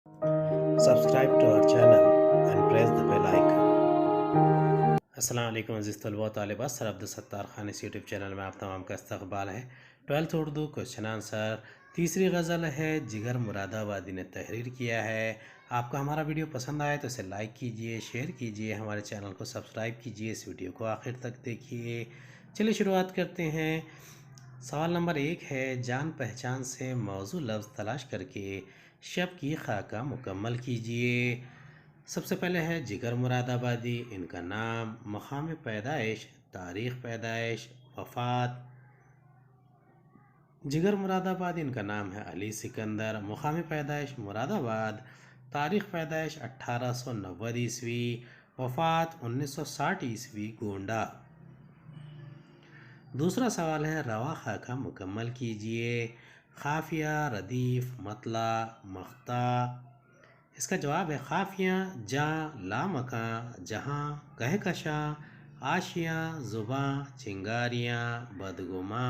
Subscribe to our channel and press the bell icon. अस्सलाम वालेकुम अज़ीज़ तलबा तालिबात। सर अब्दुल खान इस यूट्यूब चैनल में आप तमाम का इस्तकबाल है। 12th उर्दू क्वेश्चन आंसर तीसरी गज़ल है, जिगर मुरादाबादी ने तहरीर किया है। आपको हमारा वीडियो पसंद आए तो इसे लाइक कीजिए, शेयर कीजिए, हमारे चैनल को सब्सक्राइब कीजिए, इस वीडियो को आखिर तक देखिए। चलिए शुरुआत करते हैं। सवाल नंबर 1 है, जान पहचान से मौजू लफ्ज़ तलाश करके शब की खाका मुकम्मल कीजिए। सबसे पहले है जिगर मुरादाबादी, इनका नाम, मकाम पैदाइश, तारीख़ पैदाइश, वफ़ात। जिगर मुरादाबादी, इनका नाम है अली सिकंदर, मकाम पैदाइश मुरादाबाद, तारीख़ पैदाइश 1890 ईस्वी, वफ़ात 1960 ईस्वी गोंडा। दूसरा सवाल है, रवा खाका मुकम्मल कीजिए। खाफिया, रदीफ़, मतला, मख्ता। इसका जवाब है खाफिया, जहाँ, लामकां, जहाँ, कहकशा, आशियाँ, ज़ुबां, चिंगारियाँ, बदगुमा।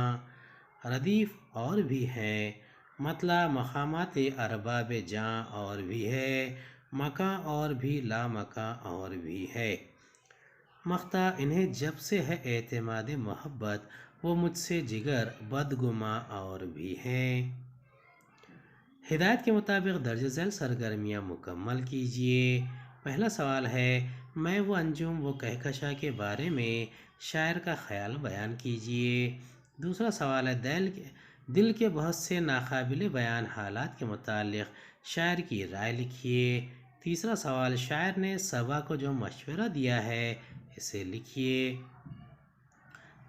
रदीफ़ और भी हैं। मतला मकामात अरबाब जहाँ और भी है। मकां और भी, लामकां और भी है। मख्ता, इन्हें जब से है एतमाद मोहब्बत, वो मुझसे जिगर बदगुमा और भी हैं। हिदायत के मुताबिक दर्ज झैल सरगर्मियाँ मुकम्मल कीजिए। पहला सवाल है, मैं वो अंजुम वो कहकशा के बारे में शायर का ख्याल बयान कीजिए। दूसरा सवाल है, दिल के बहुत से नाकाबिल बयान हालात के मुतालिक शायर की राय लिखिए। तीसरा सवाल, शायर ने सबा को जो मशवरा दिया है इसे लिखिए।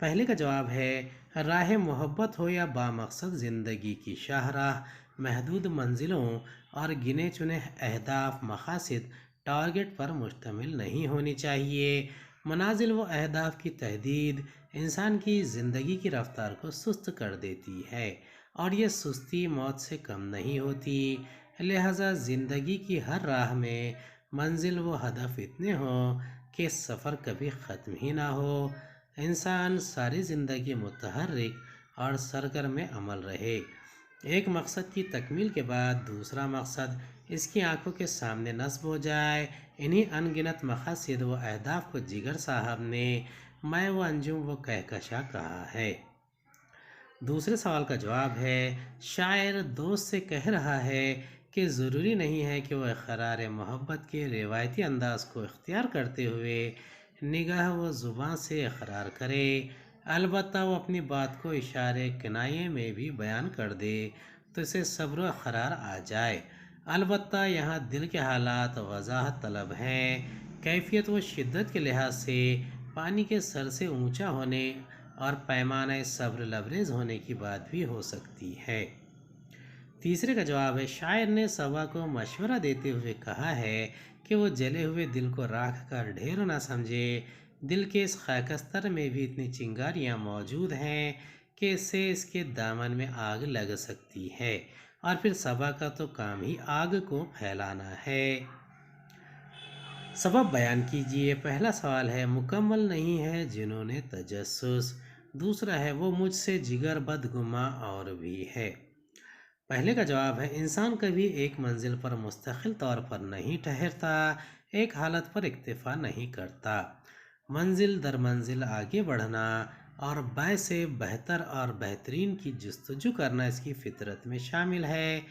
पहले का जवाब है, राह मोहब्बत हो या बामकसद ज़िंदगी की शाहराह, महदूद मंजिलों और गिने चुने अहदाफ मकासद टारगेट पर मुश्तमिल नहीं होनी चाहिए। मनाजिल व अहदाफ की तहदीद इंसान की ज़िंदगी की रफ्तार को सुस्त कर देती है और ये सुस्ती मौत से कम नहीं होती। लिहाजा ज़िंदगी की हर राह में मंजिल व हदफ इतने हों कि सफ़र कभी ख़त्म ही ना हो। इंसान सारी ज़िंदगी मुतहर्रिक और सरगर्म अमल रहे। एक मकसद की तकमील के बाद दूसरा मकसद इसकी आंखों के सामने नस्ब हो जाए। इन्हीं अनगिनत मकासद व अहदाफ को जिगर साहब ने मैं वो अंजुम वो कहकशा कहा है। दूसरे सवाल का जवाब है, शायर दोस्त से कह रहा है कि ज़रूरी नहीं है कि वह इक़रार मोहब्बत के रिवायती अंदाज को इख्तियार करते हुए निगाह व ज़ुबान से इक़रार करे, अलबत्ता वो अपनी बात को इशारे किनाये में भी बयान कर दे तो इसे सब्र व क़रार आ जाए। अलबत्ता यहाँ दिल के हालात वज़ाहत तलब हैं। कैफियत व शिद्दत के लिहाज से पानी के सर से ऊंचा होने और पैमाने सब्र लबरेज होने की बात भी हो सकती है। तीसरे का जवाब है, शायर ने सबा को मशवरा देते हुए कहा है कि वो जले हुए दिल को राख कर ढेर ना समझे। दिल के इस खाकस्तर में भी इतनी चिंगारियाँ मौजूद हैं कि इससे इसके दामन में आग लग सकती है और फिर सबा का तो काम ही आग को फैलाना है। सबब बयान कीजिए। पहला सवाल है, मुकम्मल नहीं है जिन्होंने तजस्सुस। दूसरा है, वो मुझसे जिगर बदगुमा और भी है। पहले का जवाब है, इंसान कभी एक मंजिल पर मुस्तकिल तौर पर नहीं ठहरता, एक हालत पर इक्तफा नहीं करता। मंजिल दर मंजिल आगे बढ़ना और बै से बेहतर और बेहतरीन की जस्तजू करना इसकी फितरत में शामिल है।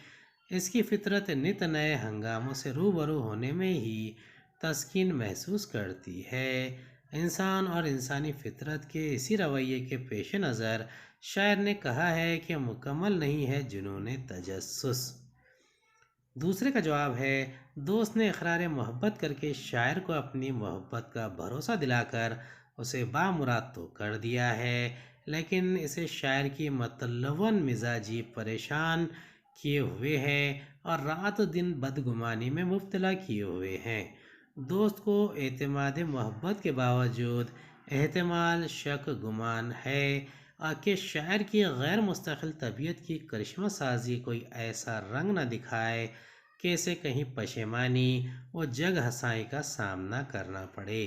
इसकी फितरत नित नए हंगामों से रूबरू होने में ही तस्कीन महसूस करती है। इंसान और इंसानी फितरत के इसी रवैये के पेश नज़र शायर ने कहा है कि मुकम्मल नहीं है जुनून तजस्सुस। दूसरे का जवाब है, दोस्त ने इकरार मोहब्बत करके शायर को अपनी मोहब्बत का भरोसा दिलाकर उसे बामुराद तो कर दिया है, लेकिन इसे शायर की मतलवन मिजाजी परेशान किए हुए है और रात दिन बदगुमानी में मुब्तला किए हुए हैं। दोस्त को एतमाद मोहब्बत के बावजूद एहतमाल शक गुमान है कि शायर की गैर मुस्तकिल तबीयत की करिश्मा साजी कोई ऐसा रंग न दिखाए कि इसे कहीं पशेमानी व जग हंसाई का सामना करना पड़े।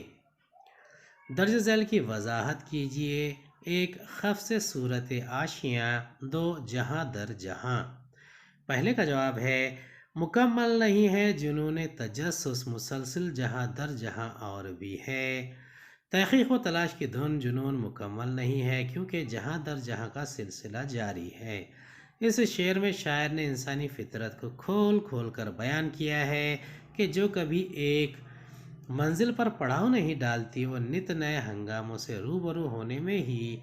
दर्ज झैल की वजाहत कीजिए। एक, खफ से सूरत आशियाँ, दो, जहाँ दर जहाँ। पहले का जवाब है, مکمل نہیں ہے جنون تجسس مسلسل جہاں در جہاں اور بھی ہے۔ تحقیق و تلاش کی دھن جنون مکمل نہیں ہے کیونکہ جہاں در جہاں کا سلسلہ جاری ہے۔ اس شعر میں شاعر نے انسانی فطرت کو کھول کھول کر بیان کیا ہے کہ جو کبھی ایک منزل پر پڑاؤ نہیں ڈالتی وہ نت نئے ہنگاموں سے روبرو ہونے میں ہی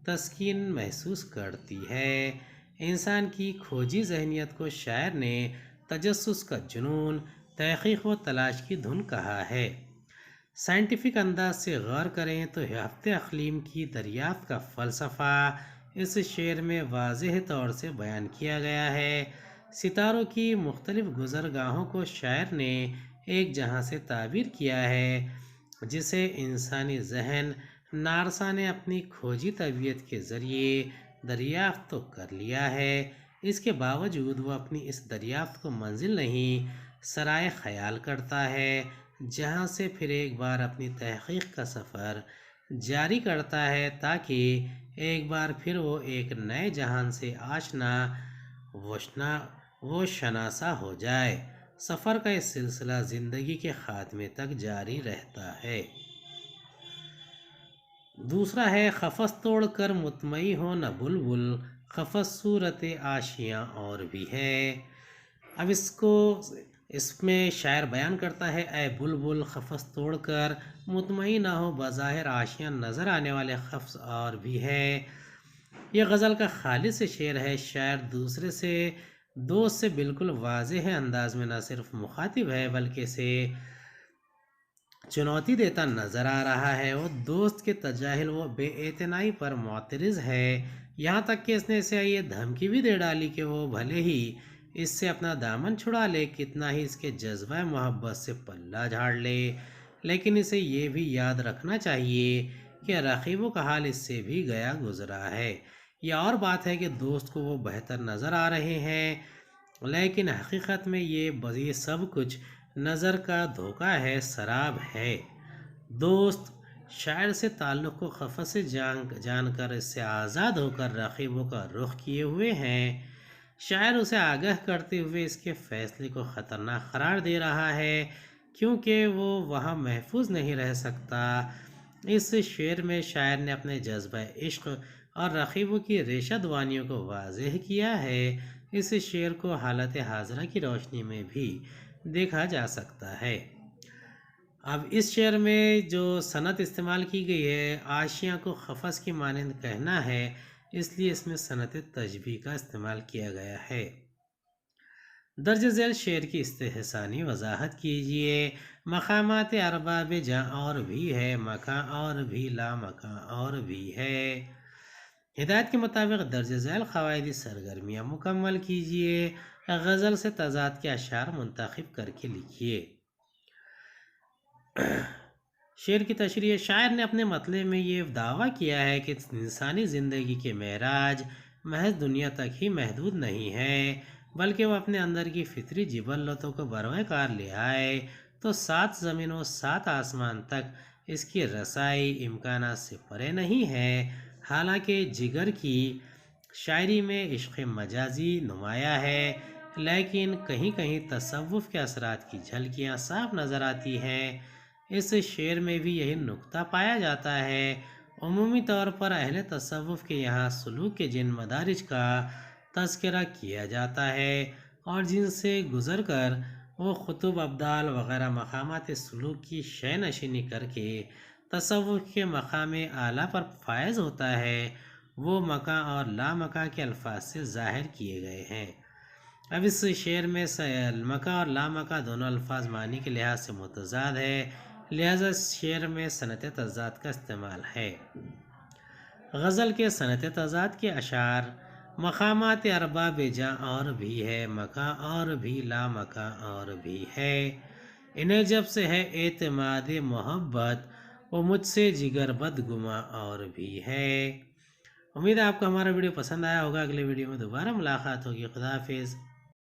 تسکین محسوس کرتی ہے۔ انسان کی کھوجی ذہنیت کو شاعر نے تجسس کا جنون، تحقیق و تلاش کی دھن کہا ہے۔ سائنٹیفک انداز سے غور کریں تو ہفت اقلیم کی دریافت کا فلسفہ اس شعر میں واضح طور سے بیان کیا گیا ہے۔ ستاروں کی مختلف گزرگاہوں کو شاعر نے ایک جہاں سے تعبیر کیا ہے جسے انسانی ذہن نارسا نے اپنی کھوجی طبیعت کے ذریعے دریافت تو کر لیا ہے، اس کے باوجود وہ اپنی اس دریافت کو منزل نہیں سرائے خیال کرتا ہے، جہاں سے پھر ایک بار اپنی تحقیق کا سفر جاری کرتا ہے تاکہ ایک بار پھر وہ ایک نئے جہان سے آشنا و شناسا ہو جائے۔ سفر کا یہ سلسلہ زندگی کے خاتمے تک جاری رہتا ہے۔ دوسرا ہے قفس توڑ کر مطمئن ہو نہ بلبل، قفس صورت آشیاں اور بھی ہے۔ اب اس میں شاعر بیان کرتا ہے، اے بلبل قفس توڑ کر مطمئن نہ ہو، بظاہر آشیاں نظر آنے والے قفس اور بھی ہے۔ یہ غزل کا خالص شعر ہے۔ شاعر دوست سے بالکل واضح انداز میں نہ صرف مخاطب ہے بلکہ اسے چنوتی دیتا نظر آ رہا ہے۔ وہ دوست کے تجاہل و بے اعتنائی پر معترض ہے، یہاں تک کہ اس نے اسے یہ دھمکی بھی دے ڈالی کہ وہ بھلے ہی اس سے اپنا دامن چھڑا لے، کتنا ہی اس کے جذبہ محبت سے پلہ جھاڑ لے، لیکن اسے یہ بھی یاد رکھنا چاہیے کہ رقیبوں کا حال اس سے بھی گیا گزرا ہے۔ یہ اور بات ہے کہ دوست کو وہ بہتر نظر آ رہے ہیں، لیکن حقیقت میں یہ سب کچھ نظر کا دھوکہ ہے، سراب ہے۔ دوست شاعر سے تعلق کو قفس سے جان کر اس سے آزاد ہو کر رقیبوں کا رخ کیے ہوئے ہیں۔ شاعر اسے آگاہ کرتے ہوئے اس کے فیصلے کو خطرناک قرار دے رہا ہے کیونکہ وہ وہاں محفوظ نہیں رہ سکتا۔ اس شعر میں شاعر نے اپنے جذبہ عشق اور رقیبوں کی ریشہ دوانیوں کو واضح کیا ہے۔ اس شعر کو حالت حاضرہ کی روشنی میں بھی دیکھا جا سکتا ہے۔ اب اس شعر میں جو صنعت استعمال کی گئی ہے، آشیاں کو قفس کی مانند کہنا ہے، اس لیے اس میں صنعت تشبیہ کا استعمال کیا گیا ہے۔ درج ذیل شعر کی استحسانی وضاحت کیجیے۔ مقامات ارباب جاں اور بھی ہے، مکاں اور بھی لا مکاں اور بھی ہے۔ ہدایت کے مطابق درج ذیل قواعدی سرگرمیاں مکمل کیجیے۔ غزل سے تضاد کے اشعار منتخب کر کے لکھیے۔ شعر کی تشریح: شاعر نے اپنے مطلع میں یہ دعویٰ کیا ہے کہ انسانی زندگی کے معراج محض دنیا تک ہی محدود نہیں ہے، بلکہ وہ اپنے اندر کی فطری جبلتوں کو بروئے کار لے آئے تو 7 زمین و 7 آسمان تک اس کی رسائی امکانات سے پرے نہیں ہے۔ حالانکہ جگر کی شاعری میں عشق مجازی نمایاں ہے، لیکن کہیں کہیں تصوف کے اثرات کی جھلکیاں صاف نظر آتی ہیں۔ اس شعر میں بھی یہی نکتہ پایا جاتا ہے۔ عمومی طور پر اہل تصوف کے یہاں سلوک کے جن مدارج کا تذکرہ کیا جاتا ہے اور جن سے گزر کر وہ قطب، ابدال وغیرہ مقامات سلوک کی شے نشینی کر کے تصوف کے مقام اعلیٰ پر فائز ہوتا ہے، وہ مکاں اور لا مکاں کے الفاظ سے ظاہر کیے گئے ہیں۔ اب اس شعر میں مکاں اور لا مکاں دونوں الفاظ معنی کے لحاظ سے متضاد ہے، لہذا اس شعر میں صنعت تضاد کا استعمال ہے۔ غزل کے صنعت تضاد کے اشعار: مقامات ارباب جاں اور بھی ہے، مکاں اور بھی لا مکاں اور بھی ہے۔ انہیں جب سے ہے اعتماد محبت، وہ مجھ سے جگر بدگماں اور بھی ہے۔ امید ہے آپ کو ہمارا ویڈیو پسند آیا ہوگا۔ اگلے ویڈیو میں دوبارہ ملاقات ہوگی۔ خدا حافظ۔